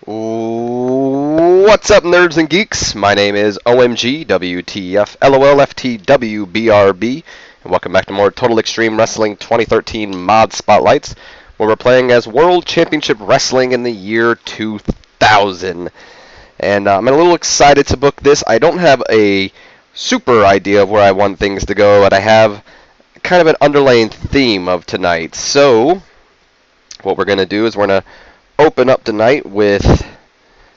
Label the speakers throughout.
Speaker 1: What's up, nerds and geeks? My name is OMG, WTF, LOL, FTW, BRB, and welcome back to more Total Extreme Wrestling 2013 Mod Spotlights, where we're playing as World Championship Wrestling in the year 2000. And I'm a little excited to book this. I don't have a super idea of where I want things to go, but I have kind of an underlying theme of tonight. So, what we're going to do is we're going to open up tonight with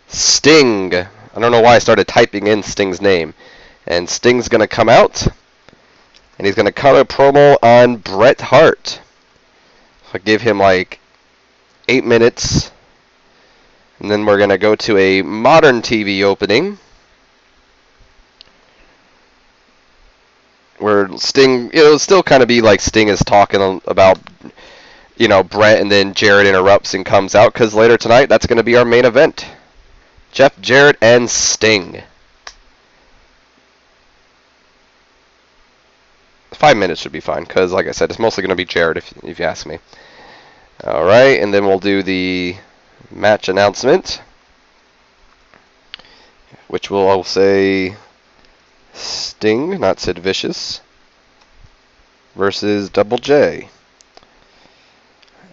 Speaker 1: Sting. I don't know why I started typing in Sting's name. And Sting's going to come out, and he's going to cut a promo on Bret Hart. So I give him like 8 minutes, and then we're going to go to a modern TV opening where Sting, it'll still kind of be like Sting is talking about, you know, Bret, and then Jarrett interrupts and comes out, because later tonight, that's going to be our main event. Jeff Jarrett and Sting. 5 minutes should be fine, because, like I said, it's mostly going to be Jarrett, if you ask me. Alright, and then we'll do the match announcement, which will all say Sting, not Sid Vicious, versus Double J.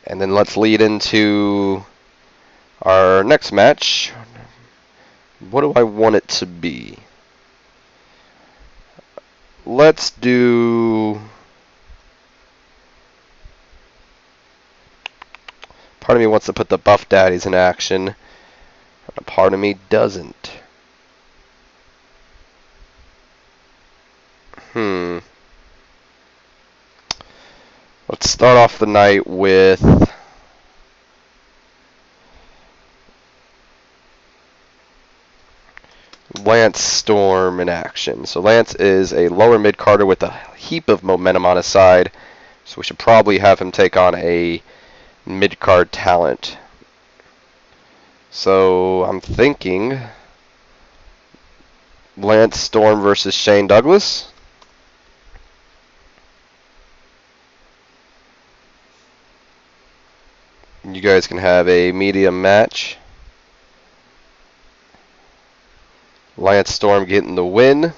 Speaker 1: And then let's lead into our next match. What do I want it to be? Let's do... Part of me wants to put the Buff Daddies in action. A part of me doesn't. Let's start off the night with Lance Storm in action. So Lance is a lower mid-carder with a heap of momentum on his side, so we should probably have him take on a mid-card talent. So I'm thinking Lance Storm versus Shane Douglas. You guys can have a medium match. Lance Storm getting the win.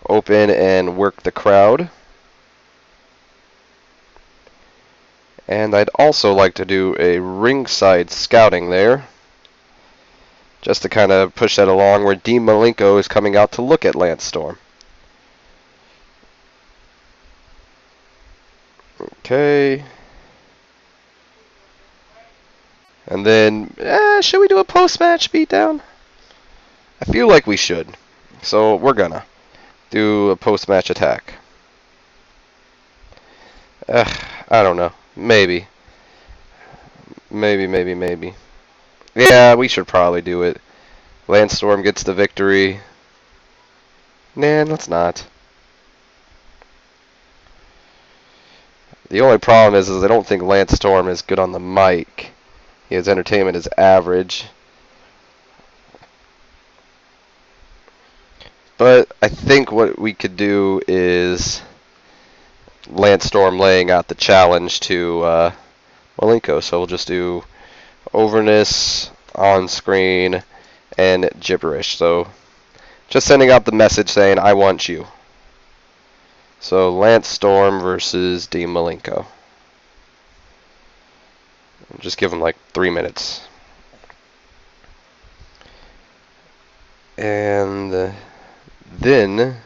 Speaker 1: Open and work the crowd. And I'd also like to do a ringside scouting there, just to kind of push that along, where Dean Malenko is coming out to look at Lance Storm. Okay. And then, should we do a post-match beatdown? I feel like we should. So we're gonna do a post-match attack. I don't know. Maybe. Maybe. Yeah, we should probably do it. Lance Storm gets the victory. Nah, let's not. The only problem is I don't think Lance Storm is good on the mic. His entertainment is average. But I think what we could do is Lance Storm laying out the challenge to Malenko. So we'll just do overness, on screen, and gibberish. So just sending out the message saying, I want you. So Lance Storm versus Dean Malenko. Just give him like 3 minutes. And then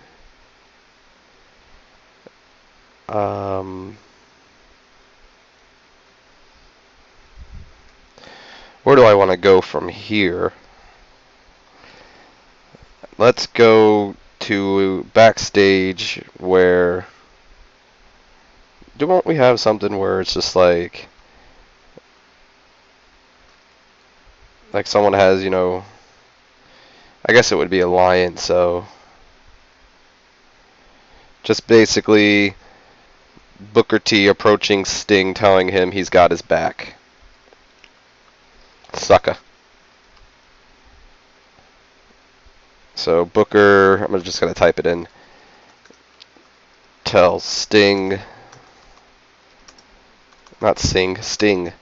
Speaker 1: where do I want to go from here? Let's go to backstage, where don't we have something where it's just like someone has, you know, I guess it would be a lion, so just basically Booker T approaching Sting, telling him he's got his back. Sucker. So Booker, I'm just going to type it in. Tell Sting, not Sting, Sting,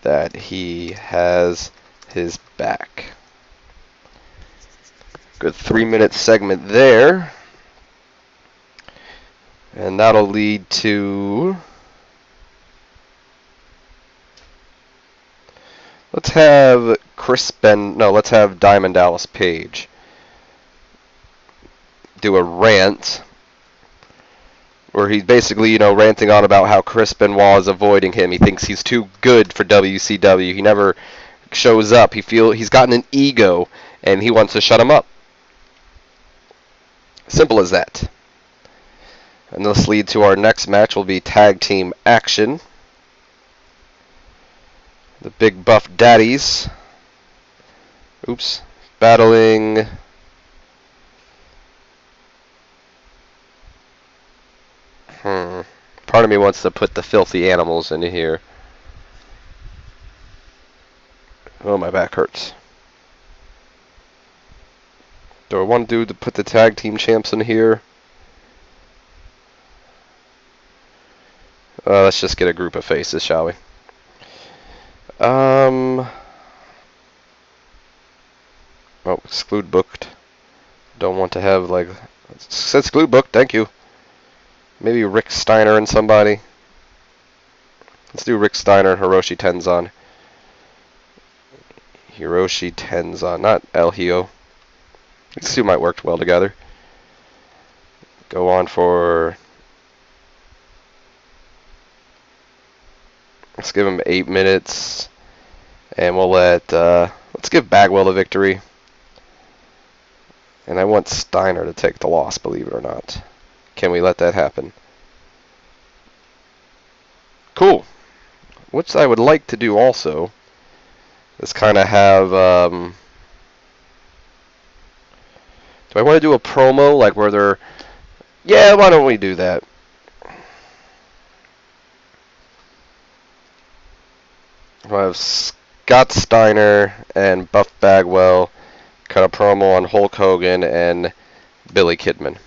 Speaker 1: that he has his back. Good 3-minute segment there. And that'll lead to... let's have let's have Diamond Dallas Page do a rant where he's basically, ranting on about how Chris Benoit is avoiding him. He thinks he's too good for WCW. He never shows up. He's gotten an ego, and he wants to shut him up. Simple as that. And this lead to our next match will be tag team action. The Big Buff Daddies. Battling... Part of me wants to put the Filthy Animals into here. Oh, my back hurts. Do I want to put the tag team champs in here? Let's just get a group of faces, shall we? Oh, exclude booked. Don't want to have, exclude booked, thank you. Maybe Rick Steiner and somebody. Let's do Rick Steiner and Hiroshi Tenzan. Hiroshi Tenzan, not El Hijo. These two might work well together. Go on for... let's give him 8 minutes. And we'll let's give Bagwell the victory. And I want Steiner to take the loss, believe it or not. Can we let that happen? Cool. What I would like to do also is kind of have... do I want to do a promo, where they're... yeah, why don't we do that? We'll have Scott Steiner and Buff Bagwell cut a promo on Hulk Hogan and Billy Kidman.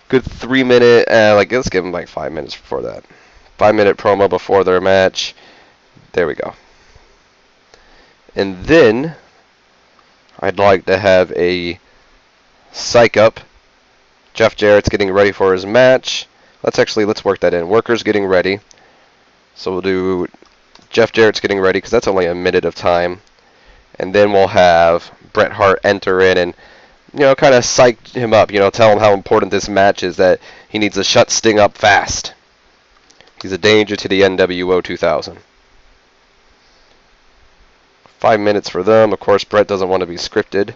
Speaker 1: Good 3-minute, let's give them 5 minutes before that. 5-minute promo before their match. There we go. And then, I'd like to have a psych up. Jeff Jarrett's getting ready for his match. Let's work that in. Worker's getting ready. So we'll do Jeff Jarrett's getting ready, because that's only a minute of time. And then we'll have Bret Hart enter in and kind of psych him up, tell him how important this match is, that he needs to shut Sting up fast. He's a danger to the NWO 2000. 5 minutes for them. Of course, Bret doesn't want to be scripted.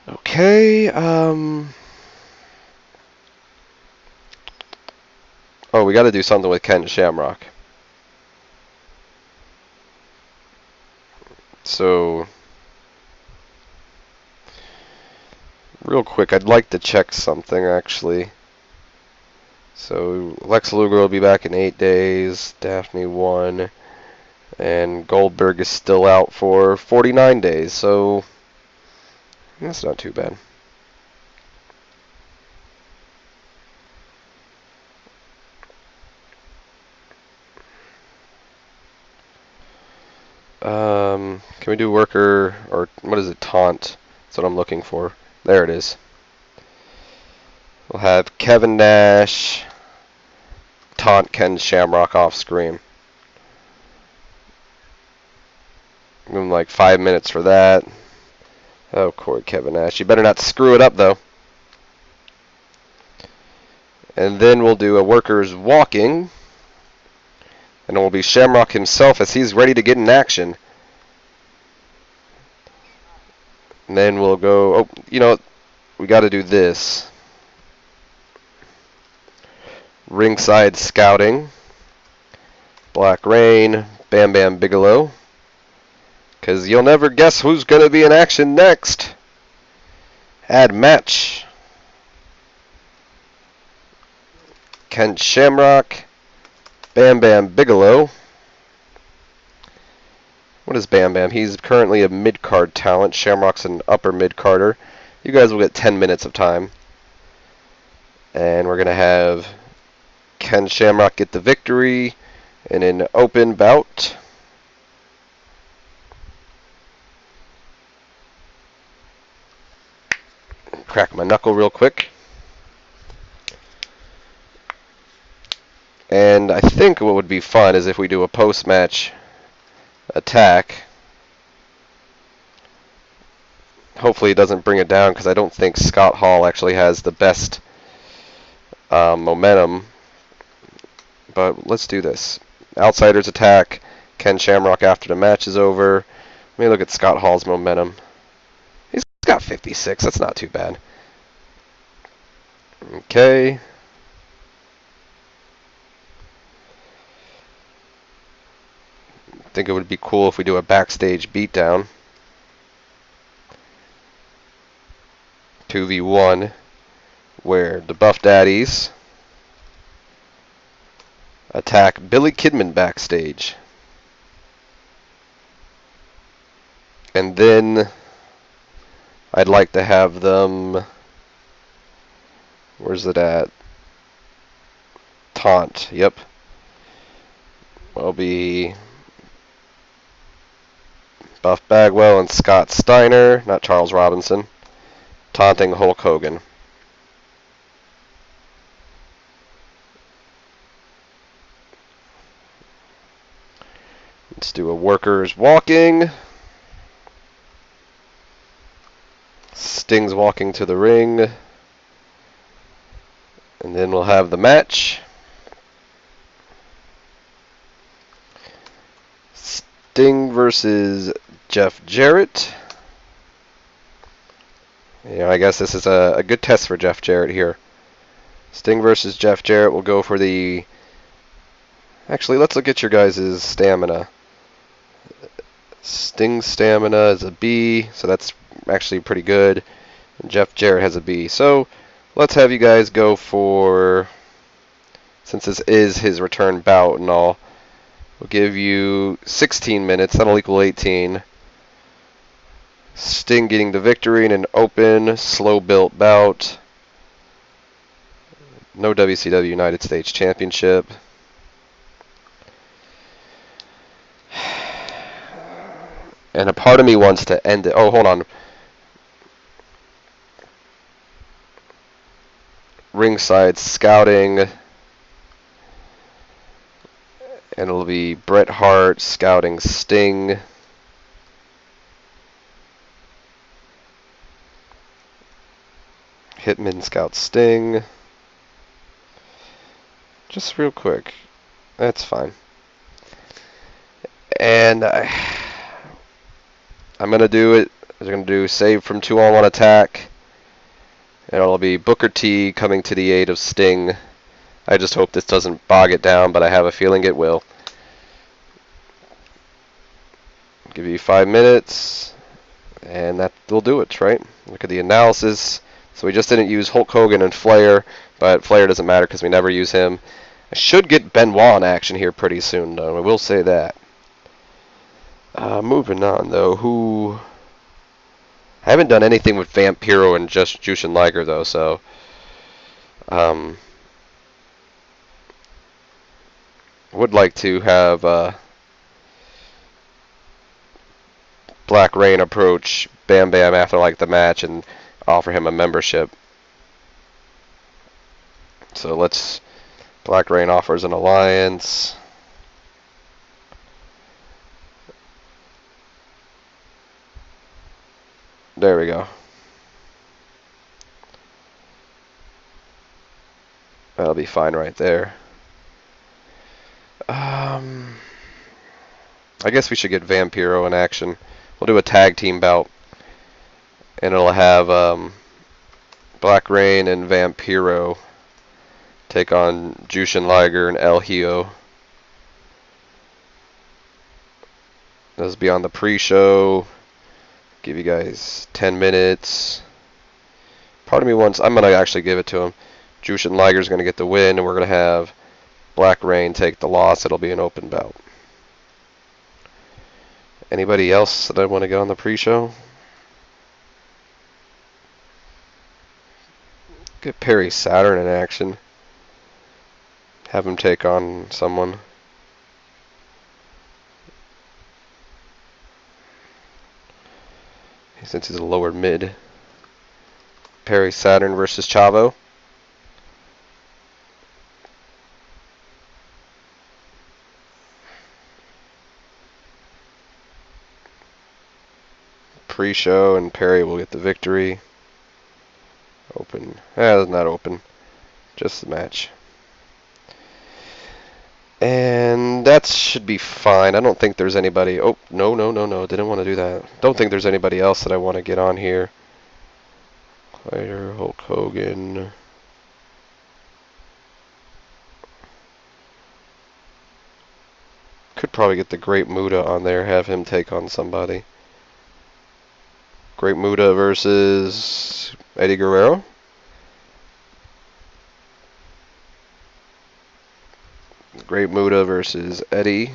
Speaker 1: Okay, oh, we got to do something with Ken Shamrock. So... real quick, I'd like to check something, actually. So, Lex Luger will be back in 8 days, Daphne 1, and Goldberg is still out for 49 days, so that's not too bad. Can we do worker, or what is it, taunt? That's what I'm looking for. There it is. We'll have Kevin Nash taunt Ken Shamrock off screen. Give him 5 minutes for that. Oh, Corey Kevin Nash. You better not screw it up, though. And then we'll do a workers walking. And it will be Shamrock himself as he's ready to get in action. And then we'll go... oh, we got to do this. Ringside Scouting. Black Rain. Bam Bam Bigelow. Because you'll never guess who's going to be in action next. Add match. Ken Shamrock. Bam Bam Bigelow. What is Bam Bam? He's currently a mid-card talent. Shamrock's an upper mid-carder. You guys will get 10 minutes of time. And we're going to have Ken Shamrock get the victory. In an open bout, crack my knuckle real quick. And I think what would be fun is if we do a post-match attack. Hopefully it doesn't bring it down, because I don't think Scott Hall actually has the best momentum. But let's do this. Outsiders attack Ken Shamrock after the match is over. Let me look at Scott Hall's momentum. He's got 56. That's not too bad. Okay. I think it would be cool if we do a backstage beatdown. 2v1, where the Buff Daddies attack Billy Kidman backstage. And then I'd like to have them, where's it at? Taunt, yep. Will be Buff Bagwell and Scott Steiner, not Charles Robinson, taunting Hulk Hogan. Let's do a workers walking. Sting's walking to the ring. And then we'll have the match. Sting versus Jeff Jarrett. You know, I guess this is a good test for Jeff Jarrett here. Sting versus Jeff Jarrett will go for the... Actually, let's look at your guys' stamina. Sting's stamina is a B, so that's actually pretty good. And Jeff Jarrett has a B. So let's have you guys go for, since this is his return bout and all, we'll give you 16 minutes. That'll equal 18. Sting getting the victory in an open, slow-built bout. No WCW United States Championship. And a part of me wants to end it. Oh, hold on. Ringside scouting. And it'll be Bret Hart scouting Sting. Hitman scout Sting. Just real quick. That's fine. And I'm going to do it. I'm going to do save from 2-on-1 attack. And it'll be Booker T coming to the aid of Sting. I just hope this doesn't bog it down, but I have a feeling it will. I'll give you 5 minutes. And that will do it, right? Look at the analysis. So we just didn't use Hulk Hogan and Flair, but Flair doesn't matter because we never use him. I should get Benoit in action here pretty soon, though. I will say that. Moving on, though, I haven't done anything with Vampiro and just Jushin Liger, though, so... would like to have Black Rain approach Bam Bam after like the match and offer him a membership. So let's... Black Rain offers an alliance. There we go. That'll be fine right there. I guess we should get Vampiro in action. We'll do a tag team bout. And it'll have Black Rain and Vampiro take on Jushin Liger and El Hijo. This will be on the pre-show. Give you guys 10 minutes. Part of me wants... I'm going to actually give it to him. Jushin Liger's going to get the win, and we're going to have Black Rain take the loss. It'll be an open bout. Anybody else that I want to go on the pre-show? Get Perry Saturn in action. Have him take on someone. since he's a lower mid. Perry Saturn versus Chavo. Pre-show and Perry will get the victory. Open. That's not open. Just the match. And that should be fine. I don't think there's anybody. Oh, no. Didn't want to do that. Don't think there's anybody else that I want to get on here. Later, Hulk Hogan. Could probably get the Great Muta on there, have him take on somebody. Great Muta versus Eddie Guerrero. Great Muta versus Eddie.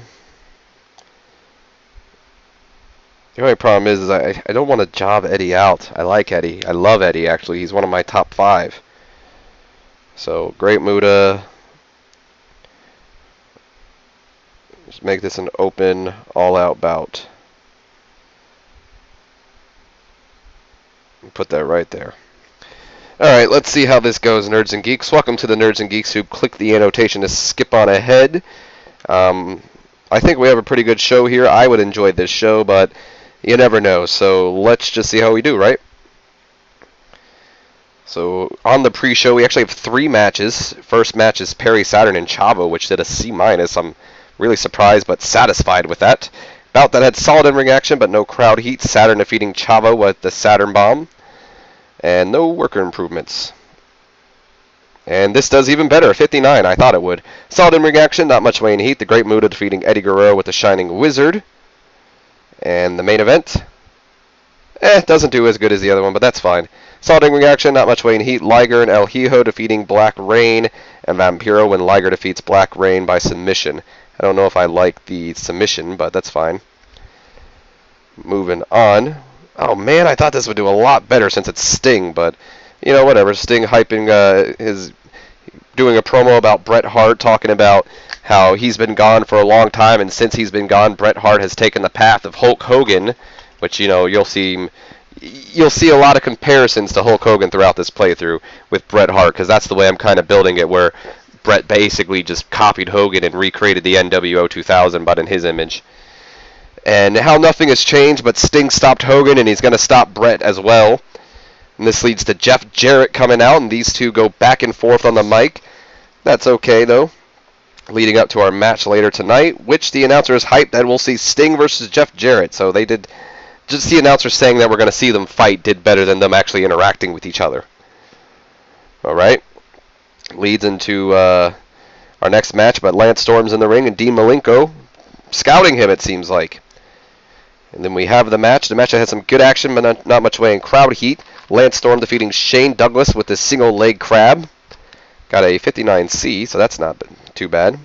Speaker 1: The only problem is I don't want to job Eddie out. I like Eddie. I love Eddie, actually. He's one of my top 5. So, Great Muta. Just make this an open, all-out bout. Put that right there. Alright, let's see how this goes, Nerds and Geeks. Welcome to the Nerds and Geeks who click the annotation to skip on ahead. I think we have a pretty good show here. I would enjoy this show, but you never know. So let's just see how we do, right? So on the pre-show, we actually have 3 matches. First match is Perry Saturn and Chavo, which did a C-. I'm really surprised but satisfied with that. Bout that had solid in-ring action, but no crowd heat. Saturn defeating Chavo with the Saturn Bomb. And no worker improvements. And this does even better, 59, I thought it would. Solid in-ring action, not much weighing heat. The Great Muta defeating Eddie Guerrero with the Shining Wizard. And the main event, doesn't do as good as the other one, but that's fine. Solid in-ring action, not much weighing heat. Liger and El Hijo defeating Black Rain and Vampiro when Liger defeats Black Rain by submission. I don't know if I like the submission, but that's fine. Moving on. Oh man, I thought this would do a lot better since it's Sting, but you know, whatever. Sting hyping doing a promo about Bret Hart, talking about how he's been gone for a long time, and since he's been gone, Bret Hart has taken the path of Hulk Hogan, which, you know, you'll see a lot of comparisons to Hulk Hogan throughout this playthrough with Bret Hart, because that's the way I'm kind of building it, where Bret basically just copied Hogan and recreated the NWO 2000, but in his image. And how nothing has changed, but Sting stopped Hogan, and he's going to stop Bret as well. And this leads to Jeff Jarrett coming out, and these two go back and forth on the mic. That's okay, though. Leading up to our match later tonight, which the announcer is hyped that we'll see Sting versus Jeff Jarrett. So they did, just the announcer saying that we're going to see them fight did better than them actually interacting with each other. Alright. Leads into our next match, but Lance Storm's in the ring, and Dean Malenko scouting him, it seems like. And then we have the match. The match had some good action, but not much weighing crowd heat. Lance Storm defeating Shane Douglas with the single leg crab. Got a 59C, so that's not too bad.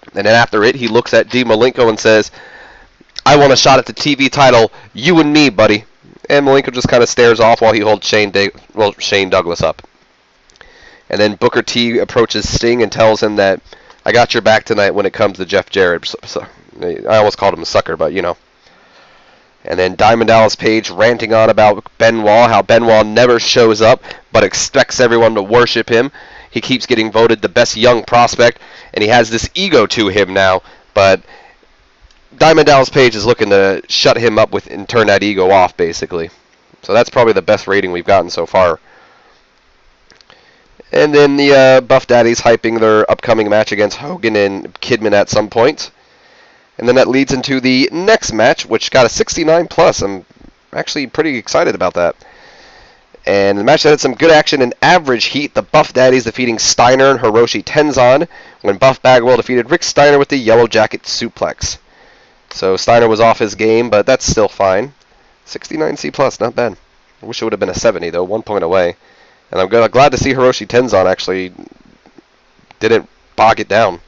Speaker 1: And then after it, he looks at Dean Malenko and says, "I want a shot at the TV title, you and me, buddy." And Malenko just kind of stares off while he holds Shane Douglas up. And then Booker T approaches Sting and tells him that, "I got your back tonight when it comes to Jeff Jarrett." I almost called him a sucker, but you know. And then Diamond Dallas Page ranting on about Benoit, how Benoit never shows up, but expects everyone to worship him. He keeps getting voted the best young prospect, and he has this ego to him now, but Diamond Dallas Page is looking to shut him up with and turn that ego off, basically. So that's probably the best rating we've gotten so far. And then the Buff Daddies hyping their upcoming match against Hogan and Kidman at some point. And then that leads into the next match, which got a 69+. I'm actually pretty excited about that. And the match had some good action and average heat. The Buff Daddies defeating Steiner and Hiroshi Tenzan when Buff Bagwell defeated Rick Steiner with the Yellow Jacket suplex. So Steiner was off his game, but that's still fine. 69C+, not bad. I wish it would have been a 70, though, 1 point away. And I'm glad to see Hiroshi Tenzan actually didn't bog it down.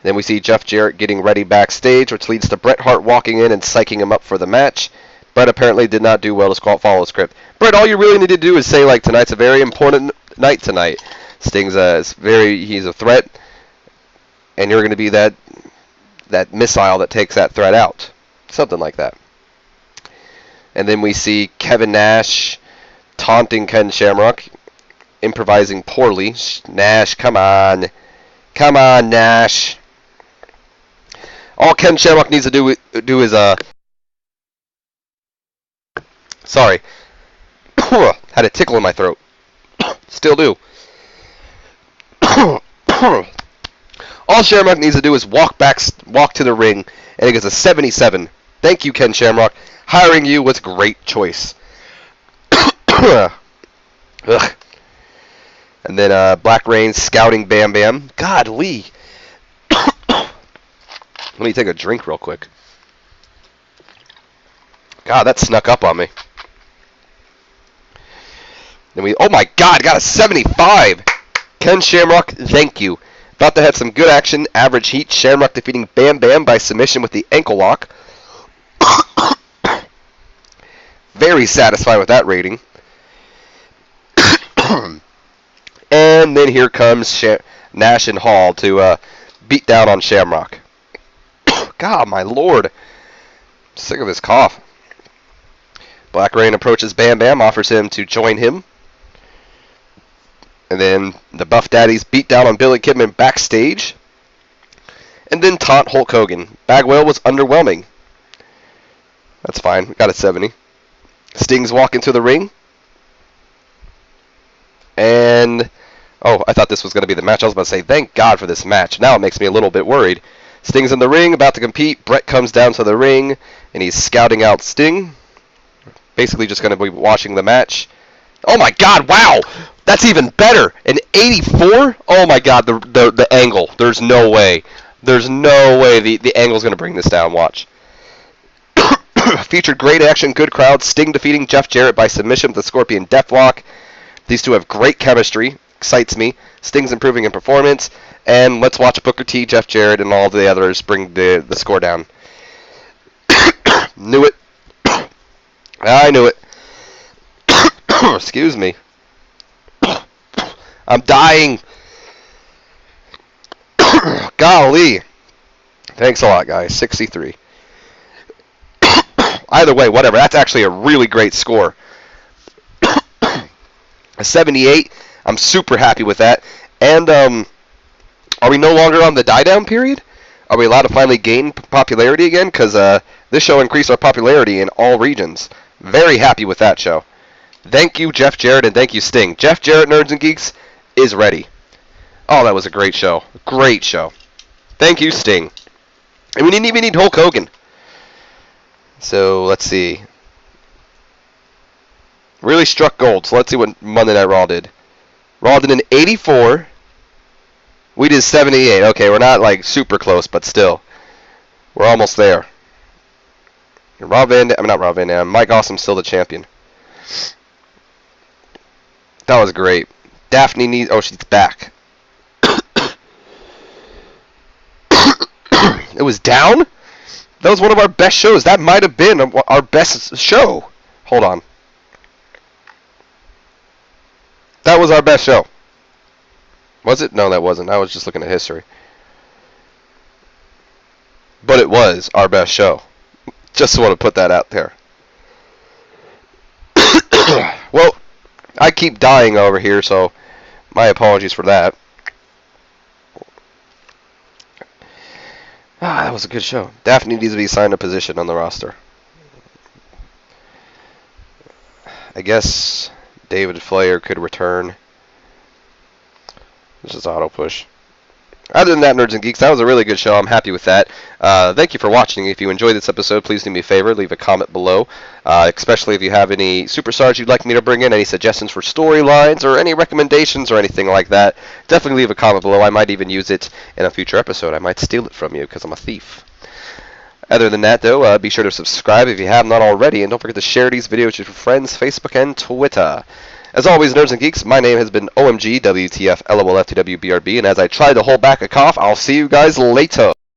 Speaker 1: Then we see Jeff Jarrett getting ready backstage, which leads to Bret Hart walking in and psyching him up for the match. Bret apparently did not do well to follow the script. Bret, all you really need to do is say, like, tonight's a very important night tonight. Sting's he's a threat, and you're going to be that missile that takes that threat out. something like that. And then we see Kevin Nash taunting Ken Shamrock, improvising poorly. Nash, come on. Come on, Nash. All Ken Shamrock needs to do is, sorry. Had a tickle in my throat. Still do. All Shamrock needs to do is walk to the ring, and it gets a 77. Thank you, Ken Shamrock. Hiring you was a great choice. Ugh. And then Black Reign scouting Bam Bam. God, Lee. Let me take a drink real quick. God, that snuck up on me. Then oh my God, got a 75. Ken Shamrock, thank you. About to have some good action. Average heat. Shamrock defeating Bam Bam by submission with the ankle lock. Very satisfied with that rating. And then here comes Nash and Hall to beat down on Shamrock. God, my lord. I'm sick of this cough. Black Reign approaches Bam Bam, offers him to join him. And then the Buff Daddies beat down on Billy Kidman backstage. And then taunt Hulk Hogan. Bagwell was underwhelming. That's fine. We got a 70. Sting's walk into the ring. And, oh, I thought this was going to be the match. I was about to say, thank God for this match. Now it makes me a little bit worried. Sting's in the ring, about to compete. Brett comes down to the ring, and he's scouting out Sting. Basically just going to be watching the match. Oh my God, wow! That's even better! An 84? Oh my God, the angle. There's no way. There's no way the angle's going to bring this down. Watch. Featured great action, good crowd. Sting defeating Jeff Jarrett by submission with the Scorpion Deathlock. These two have great chemistry. Excites me. Sting's improving in performance. And let's watch Booker T, Jeff Jarrett, and all the others bring the score down. Knew it. I knew it. Excuse me. I'm dying. Golly. Thanks a lot, guys. 63. Either way, whatever. That's actually a really great score. A 78. I'm super happy with that. And are we no longer on the die-down period? Are we allowed to finally gain popularity again? Because this show increased our popularity in all regions. Very happy with that show. Thank you, Jeff Jarrett, and thank you, Sting. Jeff Jarrett, Nerds and Geeks, is ready. Oh, that was a great show. Great show. Thank you, Sting. And we didn't even need Hulk Hogan. So, let's see. Really struck gold. So, let's see what Monday Night Raw did. Raw did an 84. We did 78. Okay, we're not, like, super close, but still. We're almost there. Mike Awesome's still the champion. That was great. Daphne needs... Oh, she's back. It was down? That was one of our best shows. That might have been our best show. Hold on. That was our best show. Was it? No, that wasn't. I was just looking at history. But it was our best show. Just want to put that out there. Well, I keep dying over here, so my apologies for that. That was a good show. Daphne needs to be assigned a position on the roster. I guess David Flair could return. This is auto push. Other than that, Nerds and Geeks, that was a really good show. I'm happy with that. Thank you for watching. If you enjoyed this episode, please do me a favor. Leave a comment below, especially if you have any superstars you'd like me to bring in, any suggestions for storylines, or any recommendations or anything like that. Definitely leave a comment below. I might even use it in a future episode. I might steal it from you because I'm a thief. Other than that, though, be sure to subscribe if you have not already, and don't forget to share these videos with your friends, Facebook, and Twitter. As always, Nerds and Geeks, my name has been OMG, WTF, LOL, FTW, BRB, and as I try to hold back a cough, I'll see you guys later.